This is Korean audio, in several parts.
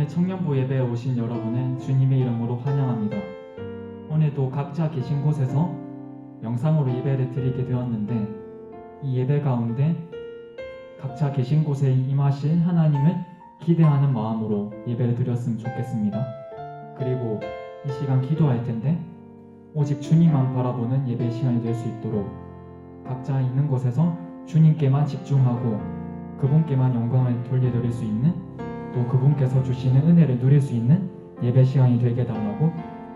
청년부 예배에 오신 여러분을 주님의 이름으로 환영합니다. 오늘도 각자 계신 곳에서 영상으로 예배를 드리게 되었는데, 이 예배 가운데 각자 계신 곳에 임하실 하나님을 기대하는 마음으로 예배를 드렸으면 좋겠습니다. 그리고 이 시간 기도할 텐데, 오직 주님만 바라보는 예배 시간이 될 수 있도록 각자 있는 곳에서 주님께만 집중하고 그분께만 영광을 돌려드릴 수 있는, 또 그분께서 주시는 은혜를 누릴 수 있는 예배 시간이 되게 달라고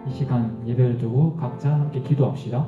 이 시간 예배를 두고 각자 함께 기도합시다.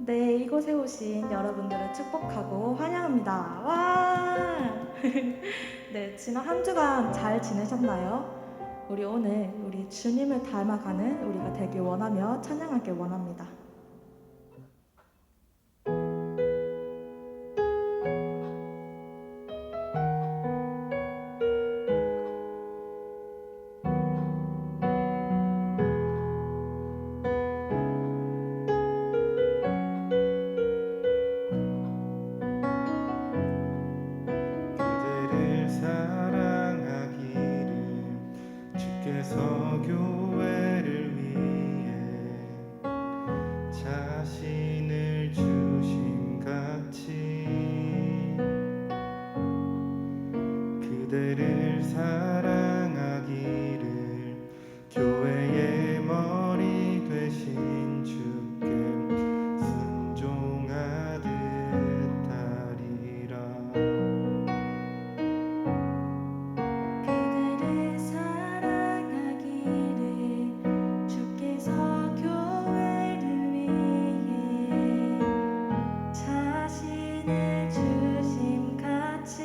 네, 이곳에 오신 여러분들을 축복하고 환영합니다. 와! 네, 지난 한 주간 잘 지내셨나요? 우리 오늘 우리 주님을 닮아가는 우리가 되길 원하며 찬양하길 원합니다. 그대를 사랑하기를 주께서 교회를 위해 자신을 주심같이 그대를 사랑하기를 교회의 머리 되신 주께 순종하듯 하리라. 그대를 사랑하기를 주께서 교회를 위해 자신을 주심같이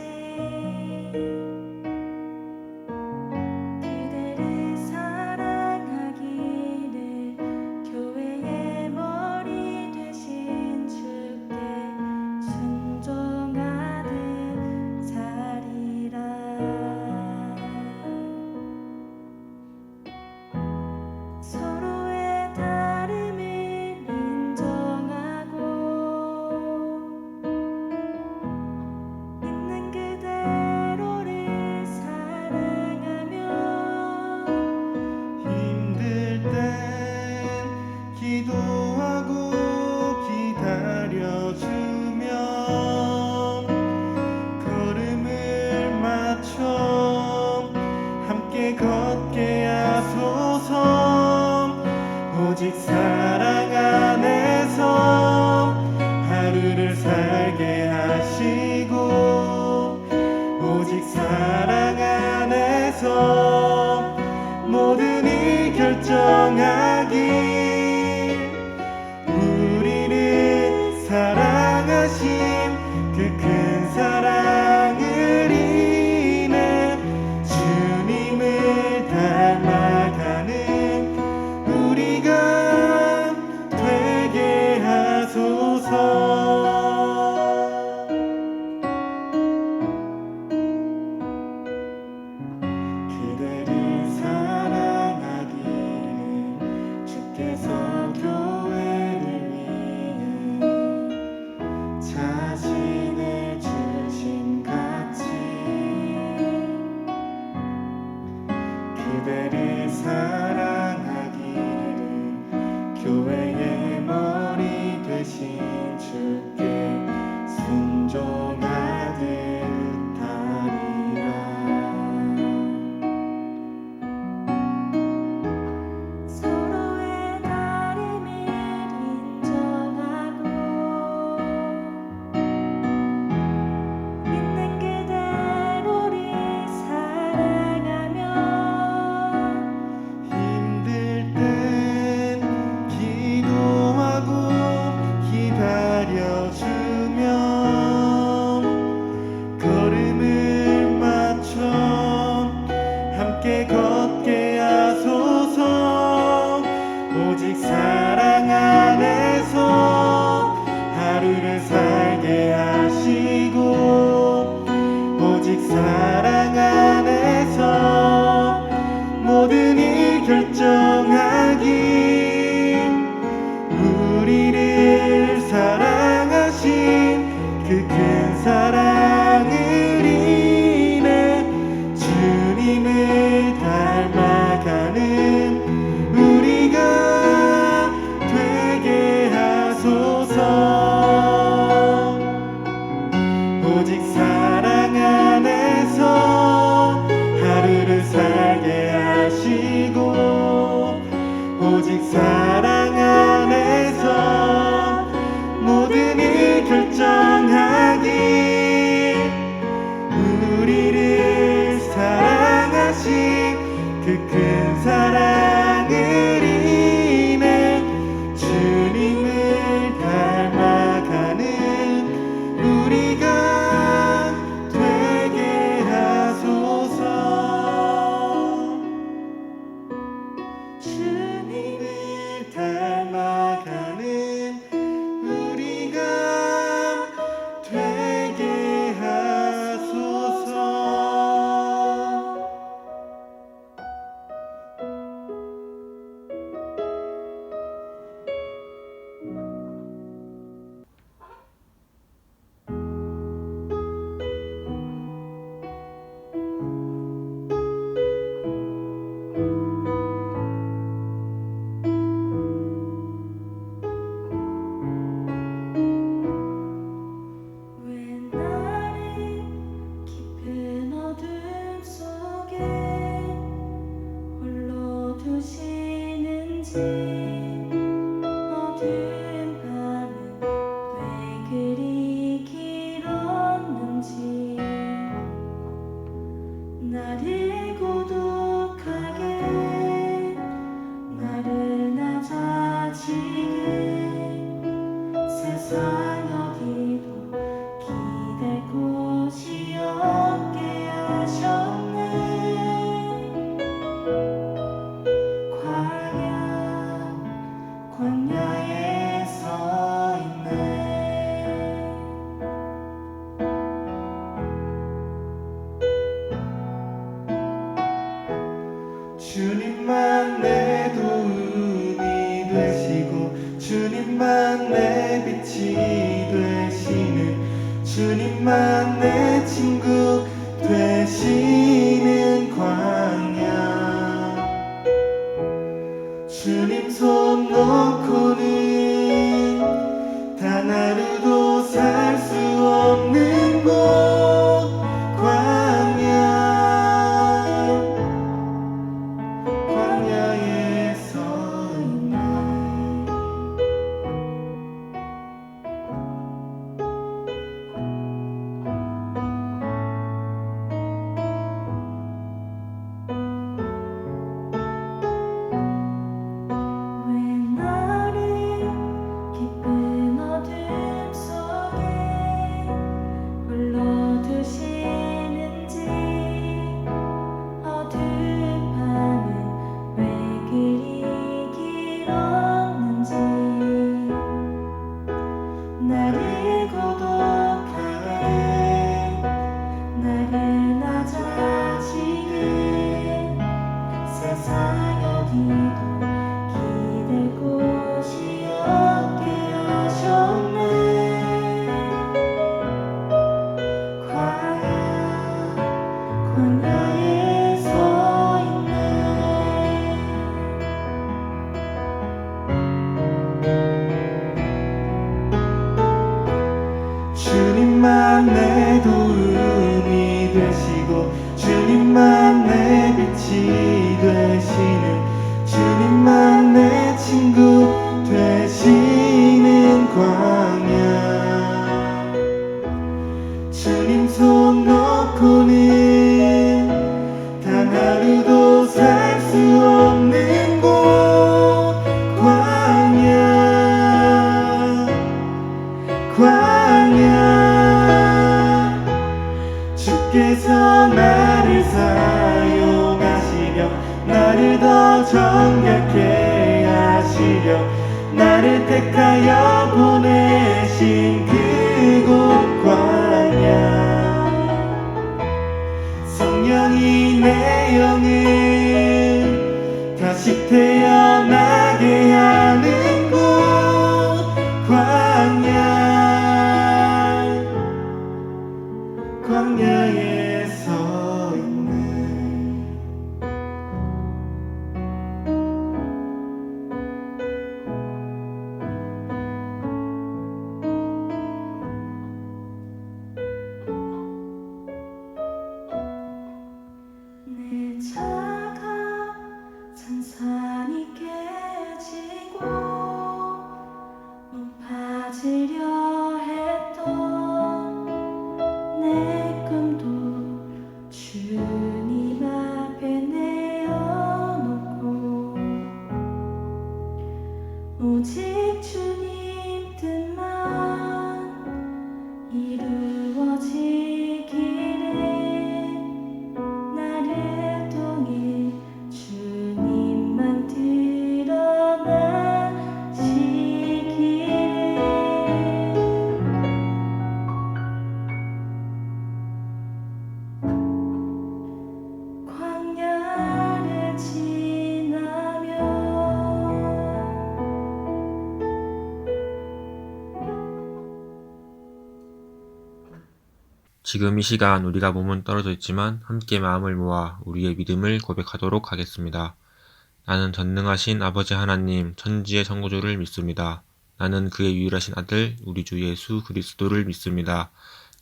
함께 걷게 하소서. 오직 사랑 안에서 하루를 살게 하시고, 오직 사랑 안에서 모든 일 결정하기. 우리를 사랑하심 그 큰 사랑을 인해 주님을 닮아가는 우리가 되게 하소서. 그대를 사랑하기를 주께서 교회를 위해 자신을 주신 같이, 그대를 사랑하기를 교회의 머리 되신 주께 순종하듯 하리라. 서로의 다름을 인정하고 있는 그대로를 사랑하며 힘들 땐 기도하고 기다려주면 걸음을 맞춰 함께 걷게 하소서. 오직 사랑 안에서 하루를 살게 하시고, 오직 사랑 안에서 모든 일 결정하기. 우리를 사랑하신 그 큰 사랑을 인해 주님을 닮아가는 우리가 되게 하소서. 오직 사랑 안에서 하루를 살게 하시고, 오직 사랑 안에서 모든 일 결정하기. 우리를 사랑하신 그 큰 사랑을 인해 주님을 닮아가는 우리가 되게 하소서. 주님을 닮아가는 우리가 되게 하소서. 왜 나를 깊은 어둠 속에 홀로 두시는지, 어두운 밤은 왜 그리 길었는지, 나를 고독하게 나를 낮아지게 세상 어디도 기댈 곳이 없게 하셨네. 광야에 서 있네. 주님만 내 도움이 되시고, 주님만 내 빛이 되시는, 주님만 내 친구 되시는 광야. 주님 손 놓고는 단 하루도 살 수 없는 곳 광야. 주님만 내 빛이 되시는 주님만 내 친구 되시는 광야 주님 손 놓고는 단 하루도 살 수 없는 곳 광야 주께서 나를 사용하시려 나를 더 정결케 하시려 나를 택하여 보내신 그곳 광야 성령이 내 영을 다시 태어나게 하는 곳 광야에 서 있네 내 차가 산산이 깨지고 높아지려 했던 내 꿈도 주님 앞에 내어놓고 오직 주님 뜻만 이루어지기를 나를 통해 주님만 드러나시기를 광야를 지나며 지금 이 시간 우리가 몸은 떨어져 있지만 함께 마음을 모아 우리의 믿음을 고백하도록 하겠습니다. 나는 전능하신 아버지 하나님 천지의 창조주를 믿습니다. 나는 그의 유일하신 아들 우리 주 예수 그리스도를 믿습니다.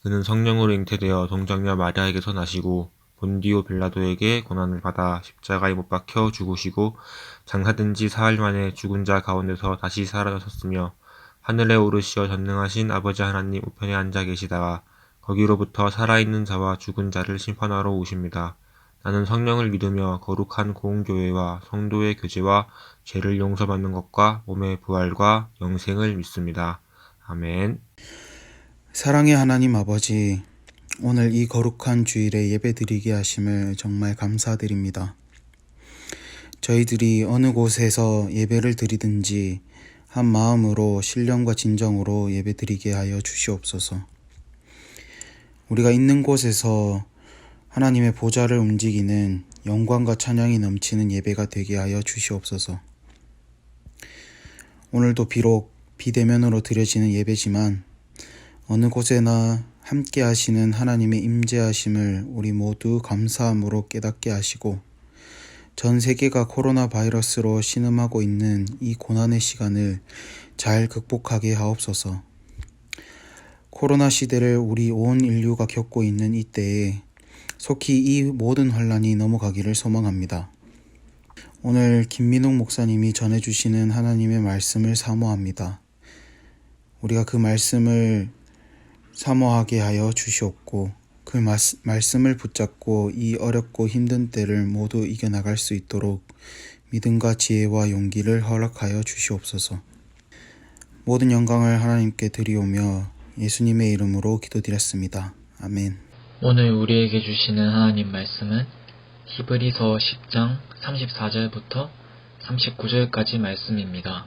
그는 성령으로 잉태되어 동정녀 마리아에게서 나시고 본디오 빌라도에게 고난을 받아 십자가에 못 박혀 죽으시고 장사된 지 사흘 만에 죽은 자 가운데서 다시 살아나셨으며 하늘에 오르시어 전능하신 아버지 하나님 우편에 앉아 계시다가 거기로부터 살아있는 자와 죽은 자를 심판하러 오십니다. 나는 성령을 믿으며 거룩한 공교회와 성도의 교제와 죄를 용서받는 것과 몸의 부활과 영생을 믿습니다. 아멘. 사랑의 하나님 아버지, 오늘 이 거룩한 주일에 예배드리게 하심을 정말 감사드립니다. 저희들이 어느 곳에서 예배를 드리든지 한 마음으로 신령과 진정으로 예배드리게 하여 주시옵소서. 우리가 있는 곳에서 하나님의 보좌를 움직이는 영광과 찬양이 넘치는 예배가 되게 하여 주시옵소서. 오늘도 비록 비대면으로 드려지는 예배지만 어느 곳에나 함께 하시는 하나님의 임재하심을 우리 모두 감사함으로 깨닫게 하시고 전 세계가 코로나 바이러스로 신음하고 있는 이 고난의 시간을 잘 극복하게 하옵소서. 코로나 시대를 우리 온 인류가 겪고 있는 이때에 속히 이 모든 환란이 넘어가기를 소망합니다. 오늘 김민웅 목사님이 전해주시는 하나님의 말씀을 사모합니다. 우리가 그 말씀을 사모하게 하여 주시옵고 그 말씀을 붙잡고 이 어렵고 힘든 때를 모두 이겨나갈 수 있도록 믿음과 지혜와 용기를 허락하여 주시옵소서. 모든 영광을 하나님께 드리오며 예수님의 이름으로 기도드렸습니다. 아멘. 오늘 우리에게 주시는 하나님 말씀은 히브리서 10장 34절부터 39절까지 말씀입니다.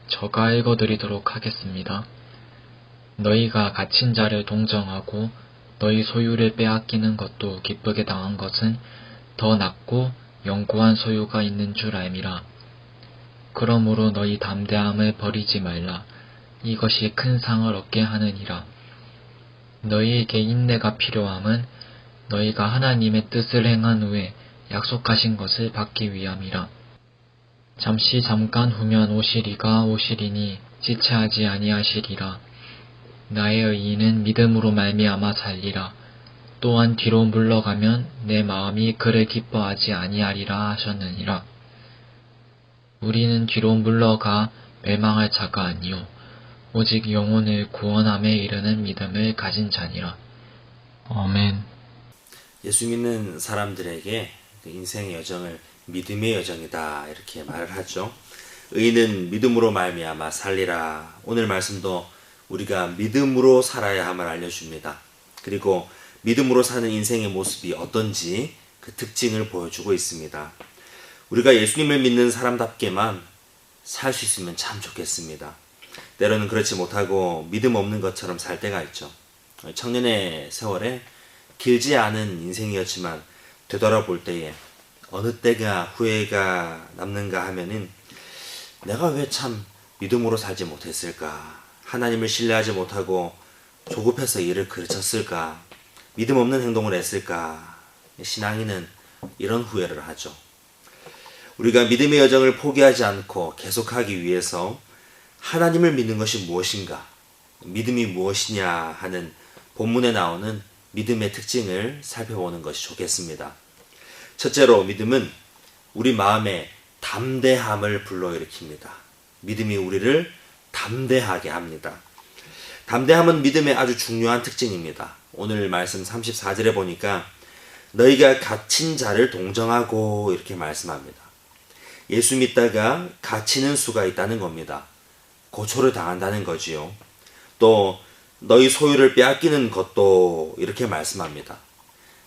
저가 읽어드리도록 하겠습니다. 너희가 갇힌 자를 동정하고 너희 소유를 빼앗기는 것도 기쁘게 당한 것은 더 낫고 영구한 소유가 있는 줄 알미라. 그러므로 너희 담대함을 버리지 말라. 이것이 큰 상을 얻게 하느니라. 너희에게 인내가 필요함은 너희가 하나님의 뜻을 행한 후에 약속하신 것을 받기 위함이라. 잠깐 후면 오시리니 지체하지 아니하시리라. 나의 의인은 믿음으로 말미암아 살리라. 또한 뒤로 물러가면 내 마음이 그를 기뻐하지 아니하리라 하셨느니라. 우리는 뒤로 물러가 멸망할 자가 아니요 오직 영혼을 구원함에 이르는 믿음을 가진 자니라. 아멘. 예수 믿는 사람들에게 인생의 여정을 믿음의 여정이다 이렇게 말을 하죠. 의인은 믿음으로 말미암아 살리라. 오늘 말씀도 우리가 믿음으로 살아야 함을 알려줍니다. 그리고 믿음으로 사는 인생의 모습이 어떤지 그 특징을 보여주고 있습니다. 우리가 예수님을 믿는 사람답게만 살 수 있으면 참 좋겠습니다. 때로는 그렇지 못하고 믿음 없는 것처럼 살 때가 있죠. 청년의 세월에 길지 않은 인생이었지만 되돌아볼 때에 어느 때가 후회가 남는가 하면은 내가 왜 참 믿음으로 살지 못했을까? 하나님을 신뢰하지 못하고 조급해서 일을 그르쳤을까? 믿음 없는 행동을 했을까? 신앙인은 이런 후회를 하죠. 우리가 믿음의 여정을 포기하지 않고 계속하기 위해서 하나님을 믿는 것이 무엇인가? 믿음이 무엇이냐 하는 본문에 나오는 믿음의 특징을 살펴보는 것이 좋겠습니다. 첫째로 믿음은 우리 마음에 담대함을 불러일으킵니다. 믿음이 우리를 담대하게 합니다. 담대함은 믿음의 아주 중요한 특징입니다. 오늘 말씀 34절에 보니까 너희가 갇힌 자를 동정하고 이렇게 말씀합니다. 예수 믿다가 갇히는 수가 있다는 겁니다. 고초를 당한다는 거지요. 또 너희 소유를 빼앗기는 것도 이렇게 말씀합니다.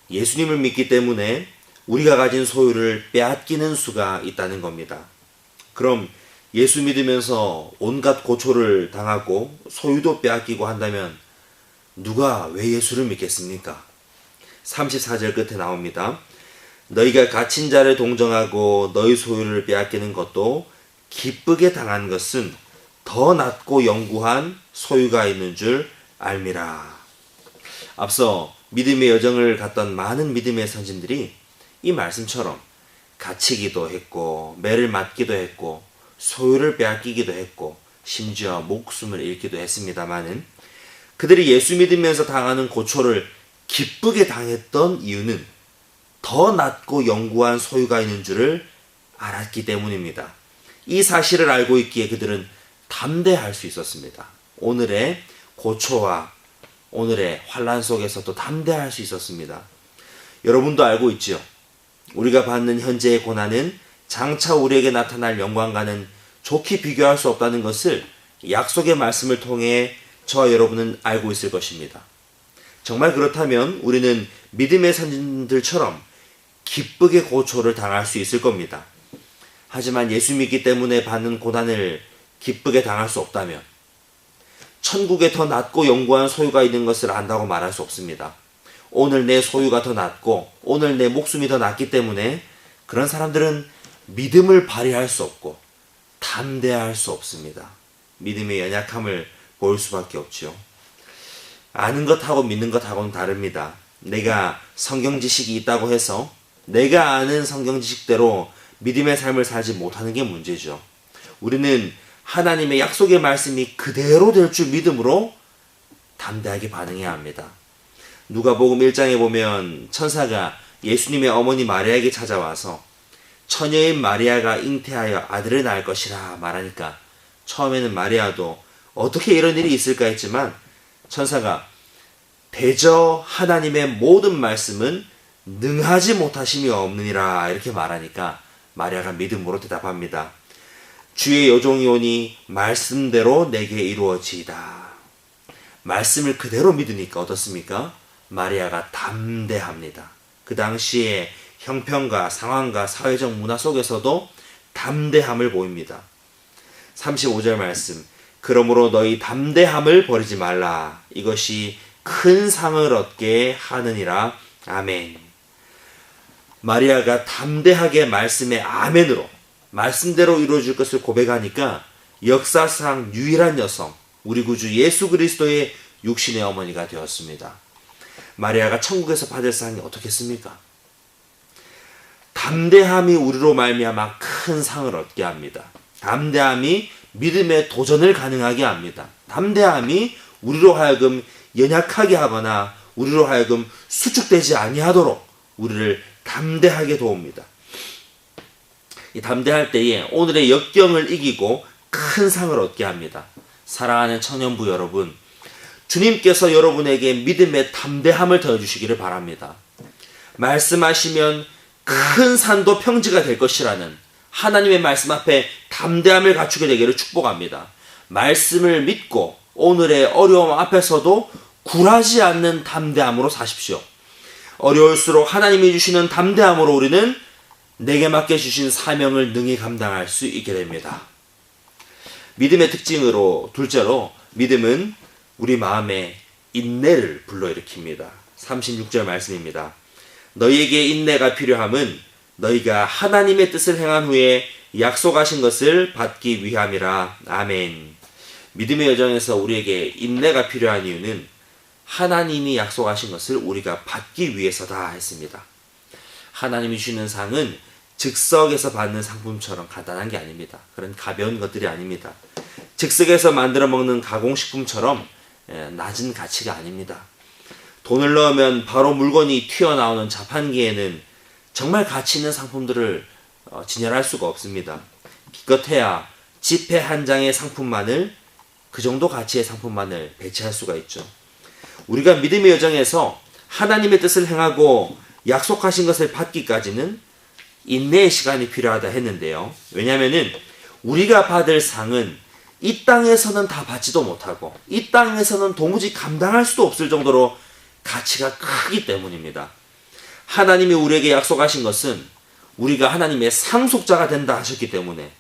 예수님을 믿기 때문에 우리가 가진 소유를 빼앗기는 수가 있다는 겁니다. 그럼 예수 믿으면서 온갖 고초를 당하고 소유도 빼앗기고 한다면 누가 왜 예수를 믿겠습니까? 34절 끝에 나옵니다. 너희가 갇힌 자를 동정하고 너희 소유를 빼앗기는 것도 기쁘게 당한 것은 더 낫고 영구한 소유가 있는 줄 알미라. 앞서 믿음의 여정을 갔던 많은 믿음의 선진들이 이 말씀처럼 갇히기도 했고 매를 맞기도 했고 소유를 빼앗기기도 했고 심지어 목숨을 잃기도 했습니다마는 그들이 예수 믿으면서 당하는 고초를 기쁘게 당했던 이유는 더 낫고 영구한 소유가 있는 줄을 알았기 때문입니다. 이 사실을 알고 있기에 그들은 담대할 수 있었습니다. 오늘의 고초와 오늘의 환난 속에서도 담대할 수 있었습니다. 여러분도 알고 있죠? 우리가 받는 현재의 고난은 장차 우리에게 나타날 영광과는 좋게 비교할 수 없다는 것을 약속의 말씀을 통해 저와 여러분은 알고 있을 것입니다. 정말 그렇다면 우리는 믿음의 선진들처럼 기쁘게 고초를 당할 수 있을 겁니다. 하지만 예수 믿기 때문에 받는 고난을 기쁘게 당할 수 없다면 천국에 더 낫고 영구한 소유가 있는 것을 안다고 말할 수 없습니다. 오늘 내 소유가 더 낫고 오늘 내 목숨이 더 낫기 때문에 그런 사람들은 믿음을 발휘할 수 없고 담대할 수 없습니다. 믿음의 연약함을 보일 수밖에 없죠. 아는 것하고 믿는 것하고는 다릅니다. 내가 성경 지식이 있다고 해서 내가 아는 성경 지식대로 믿음의 삶을 살지 못하는 게 문제죠. 우리는 하나님의 약속의 말씀이 그대로 될 줄 믿음으로 담대하게 반응해야 합니다. 누가복음 1장에 보면 천사가 예수님의 어머니 마리아에게 찾아와서 처녀인 마리아가 잉태하여 아들을 낳을 것이라 말하니까 처음에는 마리아도 어떻게 이런 일이 있을까 했지만 천사가 대저 하나님의 모든 말씀은 능하지 못하심이 없느니라 이렇게 말하니까 마리아가 믿음으로 대답합니다. 주의 여종이 오니 말씀대로 내게 이루어지이다. 말씀을 그대로 믿으니까 어떻습니까? 마리아가 담대합니다. 그 당시에 형편과 상황과 사회적 문화 속에서도 담대함을 보입니다. 35절 말씀, 그러므로 너희 담대함을 버리지 말라. 이것이 큰 상을 얻게 하느니라. 아멘. 마리아가 담대하게 말씀의 아멘으로 말씀대로 이루어질 것을 고백하니까 역사상 유일한 여성, 우리 구주 예수 그리스도의 육신의 어머니가 되었습니다. 마리아가 천국에서 받을 상이 어떻겠습니까? 담대함이 우리로 말미암아 큰 상을 얻게 합니다. 담대함이 믿음의 도전을 가능하게 합니다. 담대함이 우리로 하여금 연약하게 하거나 우리로 하여금 수축되지 아니하도록 우리를 담대하게 도웁니다. 이 담대할 때에 오늘의 역경을 이기고 큰 상을 얻게 합니다. 사랑하는 청년부 여러분, 주님께서 여러분에게 믿음의 담대함을 더해주시기를 바랍니다. 말씀하시면 큰 산도 평지가 될 것이라는 하나님의 말씀 앞에 담대함을 갖추게 되기를 축복합니다. 말씀을 믿고 오늘의 어려움 앞에서도 굴하지 않는 담대함으로 사십시오. 어려울수록 하나님이 주시는 담대함으로 우리는 내게 맡겨주신 사명을 능히 감당할 수 있게 됩니다. 믿음의 특징으로 둘째로 믿음은 우리 마음에 인내를 불러일으킵니다. 36절 말씀입니다. 너희에게 인내가 필요함은 너희가 하나님의 뜻을 행한 후에 약속하신 것을 받기 위함이라. 아멘. 믿음의 여정에서 우리에게 인내가 필요한 이유는 하나님이 약속하신 것을 우리가 받기 위해서다 했습니다. 하나님이 주시는 상은 즉석에서 받는 상품처럼 간단한 게 아닙니다. 그런 가벼운 것들이 아닙니다. 즉석에서 만들어 먹는 가공식품처럼 낮은 가치가 아닙니다. 돈을 넣으면 바로 물건이 튀어나오는 자판기에는 정말 가치 있는 상품들을 진열할 수가 없습니다. 기껏해야 지폐 한 장의 상품만을, 그 정도 가치의 상품만을 배치할 수가 있죠. 우리가 믿음의 여정에서 하나님의 뜻을 행하고 약속하신 것을 받기까지는 인내의 시간이 필요하다 했는데요. 왜냐하면 우리가 받을 상은 이 땅에서는 다 받지도 못하고 이 땅에서는 도무지 감당할 수도 없을 정도로 가치가 크기 때문입니다. 하나님이 우리에게 약속하신 것은 우리가 하나님의 상속자가 된다 하셨기 때문에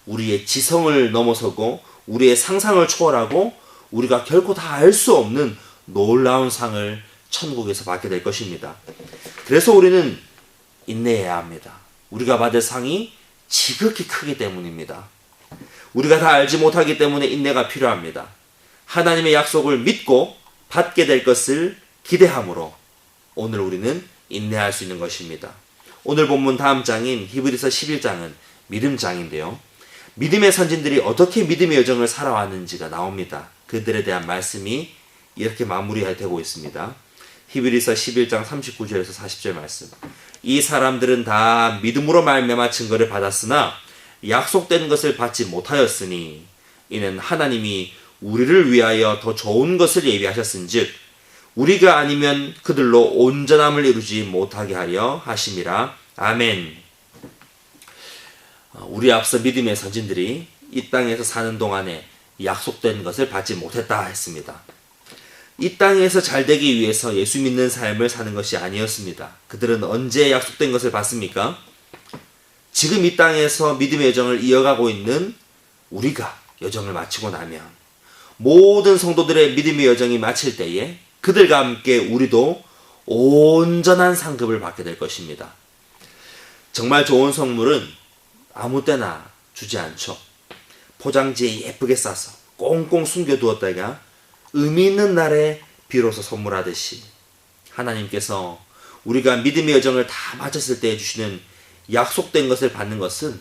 우리의 지성을 넘어서고 우리의 상상을 초월하고 우리가 결코 다 알 수 없는 놀라운 상을 천국에서 받게 될 것입니다. 그래서 우리는 인내해야 합니다. 우리가 받을 상이 지극히 크기 때문입니다. 우리가 다 알지 못하기 때문에 인내가 필요합니다. 하나님의 약속을 믿고 받게 될 것을 기대함으로 오늘 우리는 인내할 수 있는 것입니다. 오늘 본문 다음 장인 히브리서 11장은 믿음장인데요. 믿음의 선진들이 어떻게 믿음의 여정을 살아왔는지가 나옵니다. 그들에 대한 말씀이 이렇게 마무리되고 있습니다. 히브리서 11장 39절에서 40절 말씀. 이 사람들은 다 믿음으로 말미암아 증거를 받았으나 약속된 것을 받지 못하였으니 이는 하나님이 우리를 위하여 더 좋은 것을 예비하셨은즉 우리가 아니면 그들로 온전함을 이루지 못하게 하려 하심이라. 아멘. 우리 앞서 믿음의 선진들이 이 땅에서 사는 동안에 약속된 것을 받지 못했다 했습니다. 이 땅에서 잘 되기 위해서 예수 믿는 삶을 사는 것이 아니었습니다. 그들은 언제 약속된 것을 받습니까? 지금 이 땅에서 믿음의 여정을 이어가고 있는 우리가 여정을 마치고 나면 모든 성도들의 믿음의 여정이 마칠 때에 그들과 함께 우리도 온전한 상급을 받게 될 것입니다. 정말 좋은 선물은 아무 때나 주지 않죠. 포장지에 예쁘게 싸서 꽁꽁 숨겨두었다가 의미 있는 날에 비로소 선물하듯이 하나님께서 우리가 믿음의 여정을 다 마쳤을 때 주시는 약속된 것을 받는 것은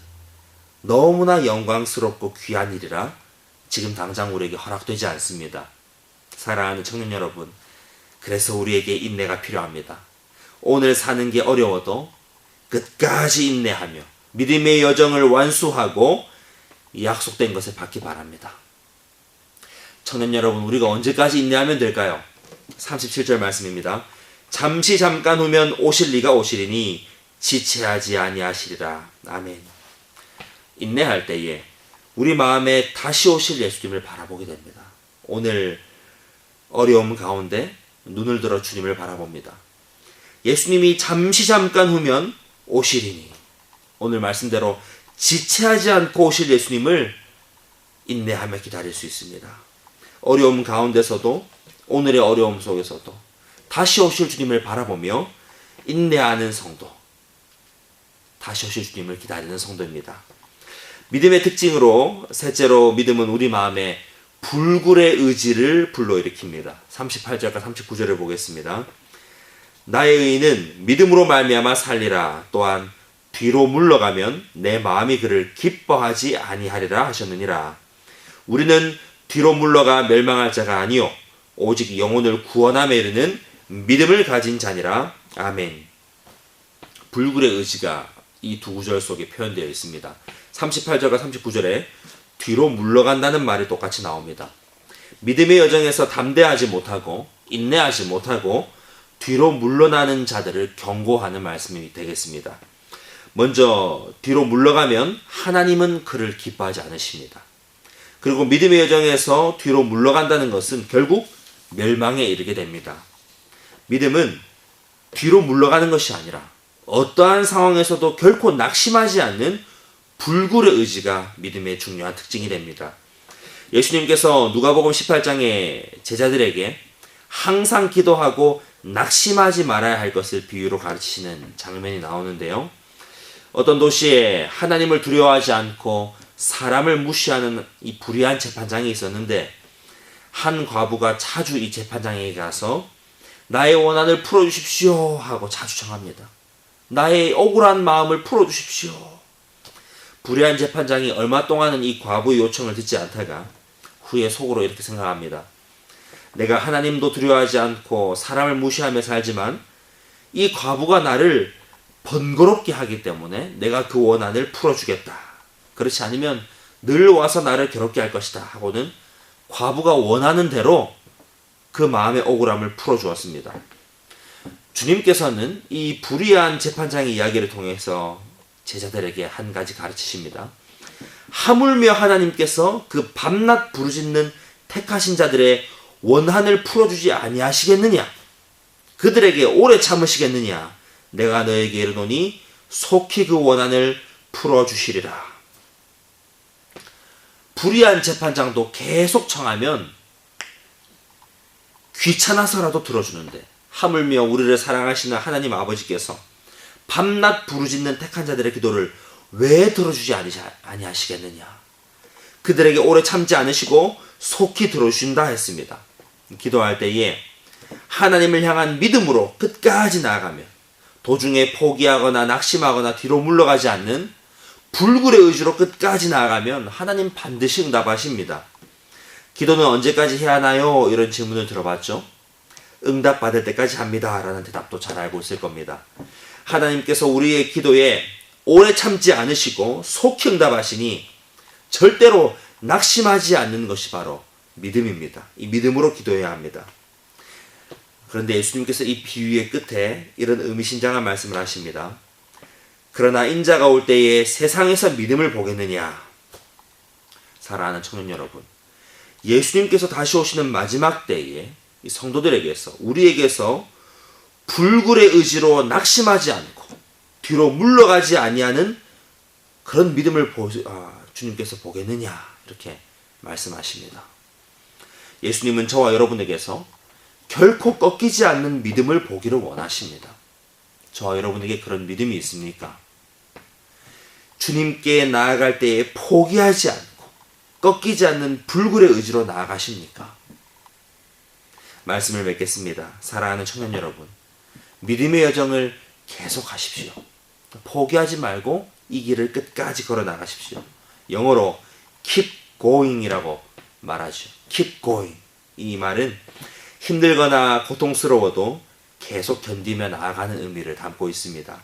너무나 영광스럽고 귀한 일이라 지금 당장 우리에게 허락되지 않습니다. 사랑하는 청년 여러분, 그래서 우리에게 인내가 필요합니다. 오늘 사는 게 어려워도 끝까지 인내하며 믿음의 여정을 완수하고 약속된 것을 받기 바랍니다. 청년 여러분, 우리가 언제까지 인내하면 될까요? 37절 말씀입니다. 잠시 잠깐 후면 오실 리가 오시리니 지체하지 아니하시리라. 아멘. 인내할 때에 우리 마음에 다시 오실 예수님을 바라보게 됩니다. 오늘 어려움 가운데 눈을 들어 주님을 바라봅니다. 예수님이 잠시 잠깐 후면 오시리니 오늘 말씀대로 지체하지 않고 오실 예수님을 인내하며 기다릴 수 있습니다. 어려움 가운데서도 오늘의 어려움 속에서도 다시 오실 주님을 바라보며 인내하는 성도, 다시 오실 주님을 기다리는 성도입니다. 믿음의 특징으로 셋째로 믿음은 우리 마음에 불굴의 의지를 불러일으킵니다. 38절과 39절을 보겠습니다. 나의 의인은 믿음으로 말미암아 살리라. 또한 뒤로 물러가면 내 마음이 그를 기뻐하지 아니하리라 하셨느니라. 우리는 뒤로 물러가 멸망할 자가 아니요 오직 영혼을 구원함에 이르는 믿음을 가진 자니라. 아멘. 불굴의 의지가 이 두 구절 속에 표현되어 있습니다. 38절과 39절에 뒤로 물러간다는 말이 똑같이 나옵니다. 믿음의 여정에서 담대하지 못하고 인내하지 못하고 뒤로 물러나는 자들을 경고하는 말씀이 되겠습니다. 먼저 뒤로 물러가면 하나님은 그를 기뻐하지 않으십니다. 그리고 믿음의 여정에서 뒤로 물러간다는 것은 결국 멸망에 이르게 됩니다. 믿음은 뒤로 물러가는 것이 아니라 어떠한 상황에서도 결코 낙심하지 않는 불굴의 의지가 믿음의 중요한 특징이 됩니다. 예수님께서 누가복음 18장에 제자들에게 항상 기도하고 낙심하지 말아야 할 것을 비유로 가르치시는 장면이 나오는데요. 어떤 도시에 하나님을 두려워하지 않고 사람을 무시하는 이 불의한 재판장이 있었는데 한 과부가 자주 이 재판장에게 가서 나의 원한을 풀어주십시오 하고 자주 청합니다. 나의 억울한 마음을 풀어주십시오. 불의한 재판장이 얼마 동안은 이 과부의 요청을 듣지 않다가 후에 속으로 이렇게 생각합니다. 내가 하나님도 두려워하지 않고 사람을 무시하며 살지만 이 과부가 나를 번거롭게 하기 때문에 내가 그 원한을 풀어주겠다. 그렇지 않으면 늘 와서 나를 괴롭게 할 것이다 하고는 과부가 원하는 대로 그 마음의 억울함을 풀어주었습니다. 주님께서는 이 불의한 재판장의 이야기를 통해서 제자들에게 한 가지 가르치십니다. 하물며 하나님께서 그 밤낮 부르짖는 택하신 자들의 원한을 풀어주지 아니하시겠느냐? 그들에게 오래 참으시겠느냐? 내가 너에게 이르노니 속히 그 원한을 풀어주시리라. 불의한 재판장도 계속 청하면 귀찮아서라도 들어주는데 하물며 우리를 사랑하시는 하나님 아버지께서 밤낮 부르짖는 택한 자들의 기도를 왜 들어주지 아니하시겠느냐? 그들에게 오래 참지 않으시고 속히 들어주신다 했습니다. 기도할 때에 하나님을 향한 믿음으로 끝까지 나아가며 도중에 포기하거나 낙심하거나 뒤로 물러가지 않는 불굴의 의지로 끝까지 나아가면 하나님 반드시 응답하십니다. 기도는 언제까지 해야 하나요? 이런 질문을 들어봤죠. 응답받을 때까지 합니다 라는 대답도 잘 알고 있을 겁니다. 하나님께서 우리의 기도에 오래 참지 않으시고 속히 응답하시니 절대로 낙심하지 않는 것이 바로 믿음입니다. 이 믿음으로 기도해야 합니다. 그런데 예수님께서 이 비유의 끝에 이런 의미심장한 말씀을 하십니다. 그러나 인자가 올 때에 세상에서 믿음을 보겠느냐? 사랑하는 청년 여러분, 예수님께서 다시 오시는 마지막 때에 이 성도들에게서 우리에게서 불굴의 의지로 낙심하지 않고 뒤로 물러가지 아니하는 그런 믿음을 주님께서 보겠느냐 이렇게 말씀하십니다. 예수님은 저와 여러분에게서 결코 꺾이지 않는 믿음을 보기를 원하십니다. 저와 여러분에게 그런 믿음이 있습니까? 주님께 나아갈 때에 포기하지 않고 꺾이지 않는 불굴의 의지로 나아가십니까? 말씀을 맺겠습니다. 사랑하는 청년 여러분, 믿음의 여정을 계속하십시오. 포기하지 말고 이 길을 끝까지 걸어 나가십시오. 영어로 keep going이라고 말하죠. keep going. 이 말은 힘들거나 고통스러워도 계속 견디며 나아가는 의미를 담고 있습니다.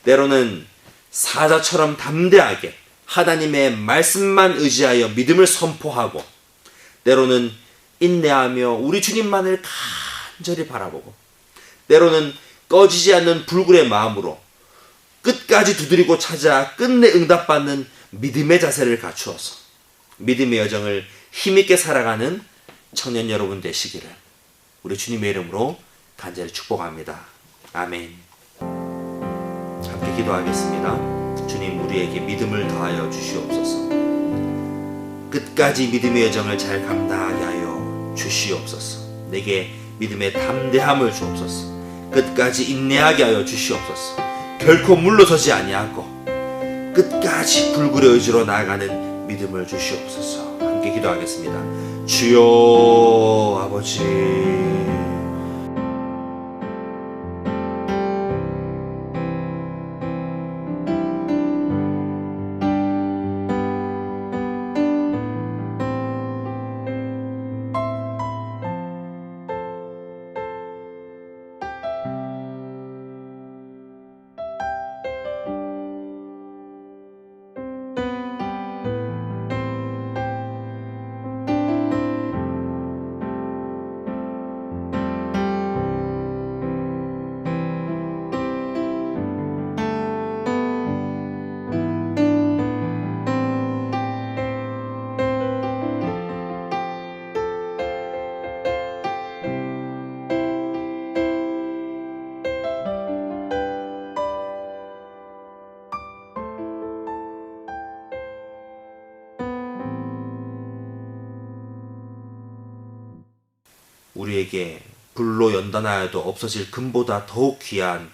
때로는 사자처럼 담대하게 하나님의 말씀만 의지하여 믿음을 선포하고, 때로는 인내하며 우리 주님만을 간절히 바라보고, 때로는 꺼지지 않는 불굴의 마음으로 끝까지 두드리고 찾아 끝내 응답받는 믿음의 자세를 갖추어서 믿음의 여정을 힘있게 살아가는 청년 여러분 되시기를 우리 주님의 이름으로 간절히 축복합니다. 아멘. 함께 기도하겠습니다. 주님, 우리에게 믿음을 더하여 주시옵소서. 끝까지 믿음의 여정을 잘 감당하게 하여 주시옵소서. 내게 믿음의 담대함을 주옵소서. 끝까지 인내하게 하여 주시옵소서. 결코 물러서지 아니하고 끝까지 불굴의 의지로 나아가는 믿음을 주시옵소서. 함께 기도하겠습니다. 주여 아버지, 우리에게 불로 연단하여도 없어질 금보다 더욱 귀한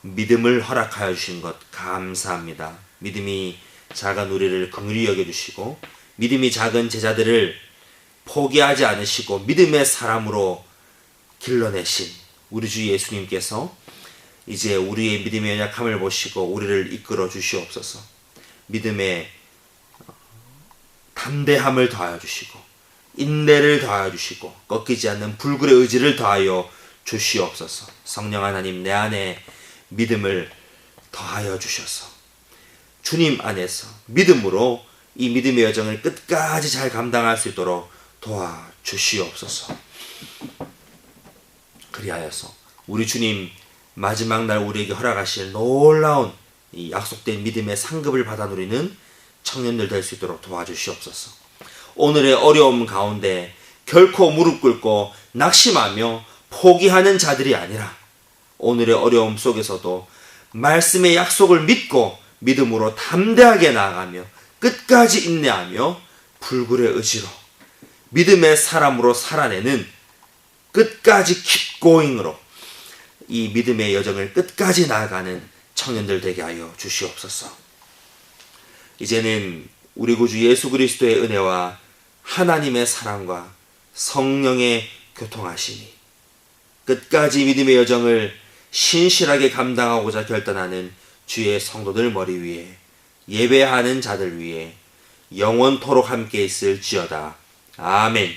믿음을 허락하여 주신 것 감사합니다. 믿음이 작은 우리를 긍휼히 여겨주시고 믿음이 작은 제자들을 포기하지 않으시고 믿음의 사람으로 길러내신 우리 주 예수님께서 이제 우리의 믿음의 연약함을 보시고 우리를 이끌어 주시옵소서. 믿음의 담대함을 더하여 주시고 인내를 더하여 주시고 꺾이지 않는 불굴의 의지를 더하여 주시옵소서. 성령 하나님, 내 안에 믿음을 더하여 주셔서 주님 안에서 믿음으로 이 믿음의 여정을 끝까지 잘 감당할 수 있도록 도와주시옵소서. 그리하여서 우리 주님 마지막 날 우리에게 허락하실 놀라운 이 약속된 믿음의 상급을 받아 누리는 청년들 될 수 있도록 도와주시옵소서. 오늘의 어려움 가운데 결코 무릎 꿇고 낙심하며 포기하는 자들이 아니라 오늘의 어려움 속에서도 말씀의 약속을 믿고 믿음으로 담대하게 나아가며 끝까지 인내하며 불굴의 의지로 믿음의 사람으로 살아내는 끝까지 킵고잉으로 이 믿음의 여정을 끝까지 나아가는 청년들 되게 하여 주시옵소서. 이제는 우리 구주 예수 그리스도의 은혜와 하나님의 사랑과 성령의 교통하심이 끝까지 믿음의 여정을 신실하게 감당하고자 결단하는 주의 성도들 머리 위에 예배하는 자들 위에 영원토록 함께 있을지어다. 아멘.